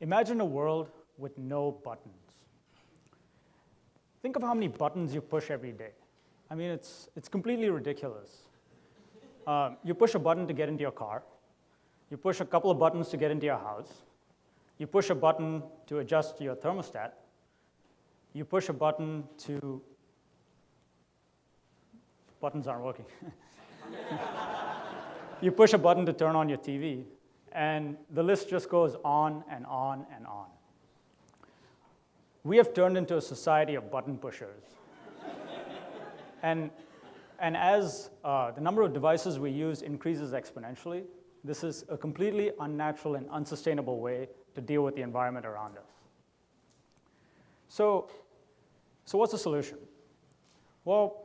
Imagine a world with no buttons. Think of how many buttons you push every day. I mean, it's completely ridiculous. You push a button to get into your car. You push a couple of buttons to get into your house. You push a button to adjust your thermostat. You push a button to... Buttons aren't working. You push a button to turn on your TV, and the list just goes on and on and on. We have turned into a society of button pushers. And as the number of devices we use increases exponentially, this is a completely unnatural and unsustainable way to deal with the environment around us. So what's the solution? Well,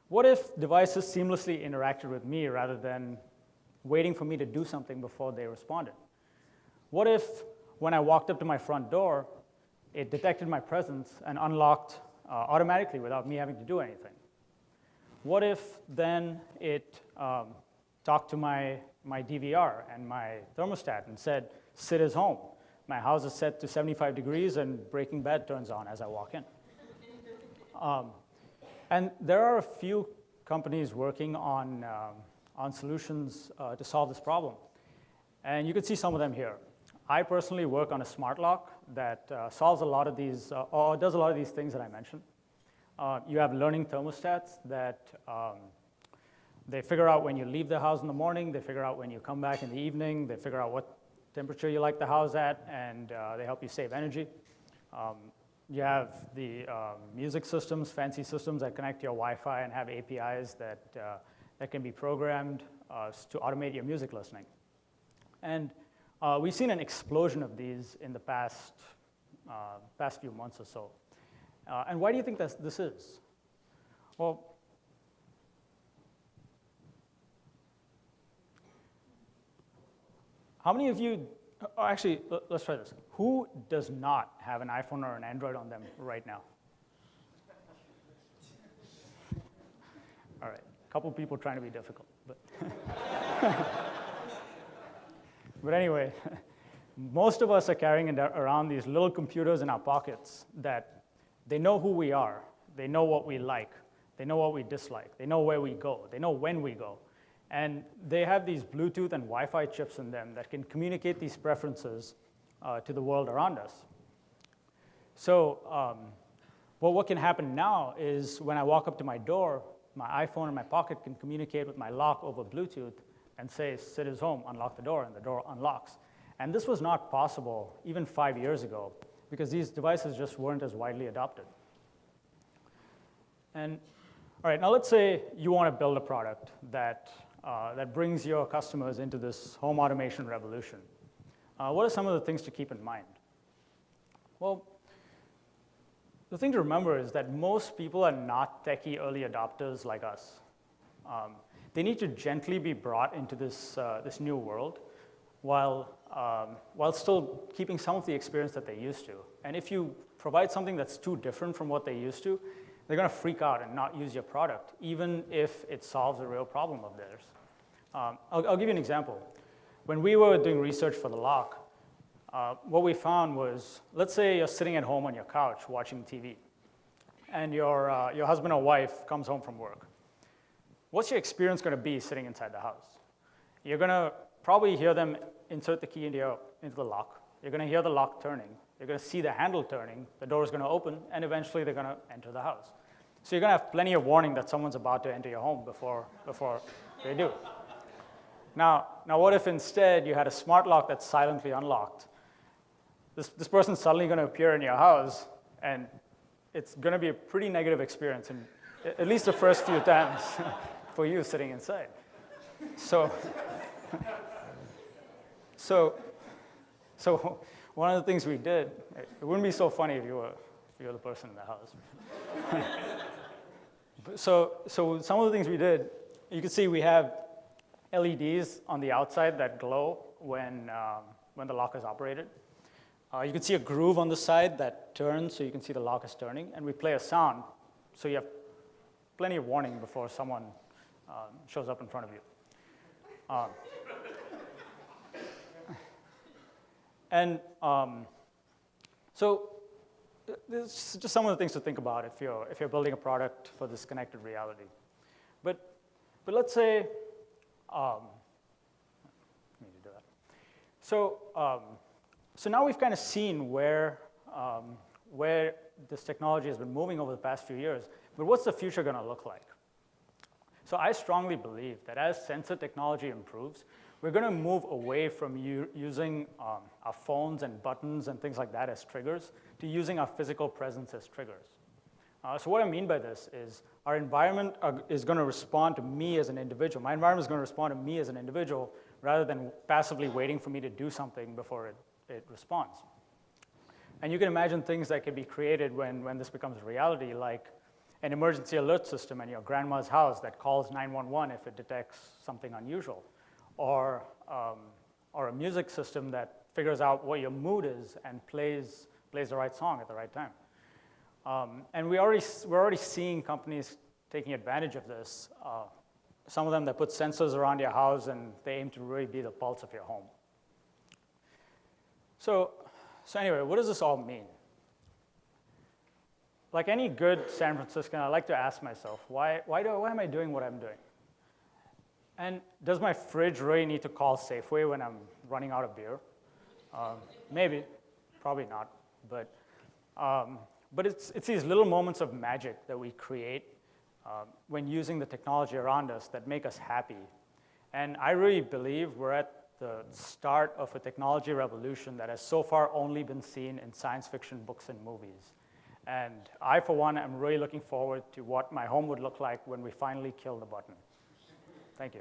what if devices seamlessly interacted with me rather than waiting for me to do something before they responded? What if, when I walked up to my front door, it detected my presence and unlocked automatically without me having to do anything? What if then it talked to my DVR and my thermostat and said, "Sid is home. My house is set to 75 degrees and Breaking Bad turns on as I walk in." And there are a few companies working on solutions to solve this problem. And you can see some of them here. I personally work on a smart lock that solves a lot of these, or does a lot of these things that I mentioned. You have learning thermostats that they figure out when you leave the house in the morning, they figure out when you come back in the evening, they figure out what temperature you like the house at, and they help you save energy. You have the music systems, fancy systems that connect to your Wi-Fi and have APIs that can be programmed to automate your music listening. And we've seen an explosion of these in the past few months or so. And why do you think this is? Well, how many of you, actually, let's try this. Who does not have an iPhone or an Android on them right now? All right, a couple people trying to be difficult. But anyway, most of us are carrying around these little computers in our pockets that they know who we are, they know what we like, they know what we dislike, they know where we go, they know when we go. And they have these Bluetooth and Wi-Fi chips in them that can communicate these preferences to the world around us. So well, what can happen now is when I walk up to my door, my iPhone in my pocket can communicate with my lock over Bluetooth and say, "Sid is home, unlock the door," and the door unlocks. And this was not possible even 5 years ago because these devices just weren't as widely adopted. And all right, now let's say you want to build a product that brings your customers into this home automation revolution. What are some of the things to keep in mind? Well, the thing to remember is that most people are not techie early adopters like us. They need to gently be brought into this new world while still keeping some of the experience that they used to. And if you provide something that's too different from what they used to, they're going to freak out and not use your product, even if it solves a real problem of theirs. I'll give you an example. When we were doing research for the lock, what we found was, let's say you're sitting at home on your couch watching TV, and your husband or wife comes home from work. What's your experience going to be sitting inside the house? You're going to probably hear them insert the key into the lock. You're going to hear the lock turning. You're going to see the handle turning. The door is going to open, and eventually they're going to enter the house. So you're going to have plenty of warning that someone's about to enter your home before they do. Now what if instead you had a smart lock that's silently unlocked? This person's suddenly going to appear in your house, and it's going to be a pretty negative experience, and at least the first few times for you sitting inside. So one of the things we did, it wouldn't be so funny if you were the person in the house. So some of the things we did, you can see we have LEDs on the outside that glow when the lock is operated. You can see a groove on the side that turns so you can see the lock is turning, and we play a sound so you have plenty of warning before someone shows up in front of you. And so this is just some of the things to think about if you're building a product for this connected reality. But let's say, I need to do that. So now we've kind of seen where this technology has been moving over the past few years, but what's the future going to look like? So I strongly believe that as sensor technology improves, we're going to move away from using our phones and buttons and things like that as triggers to using our physical presence as triggers. So what I mean by this is our environment is going to respond to me as an individual. My environment is going to respond to me as an individual rather than passively waiting for me to do something before it responds. And you can imagine things that can be created when this becomes a reality, like an emergency alert system in your grandma's house that calls 911 if it detects something unusual, or a music system that figures out what your mood is and plays the right song at the right time. And we're already seeing companies taking advantage of this. Some of them that put sensors around your house and they aim to really be the pulse of your home. So anyway, what does this all mean? Like any good San Franciscan, I like to ask myself, why am I doing what I'm doing? And does my fridge really need to call Safeway when I'm running out of beer? Maybe, probably not. But it's these little moments of magic that we create when using the technology around us that make us happy. And I really believe we're at the start of a technology revolution that has so far only been seen in science fiction books and movies. And I, for one, am really looking forward to what my home would look like when we finally kill the button. Thank you.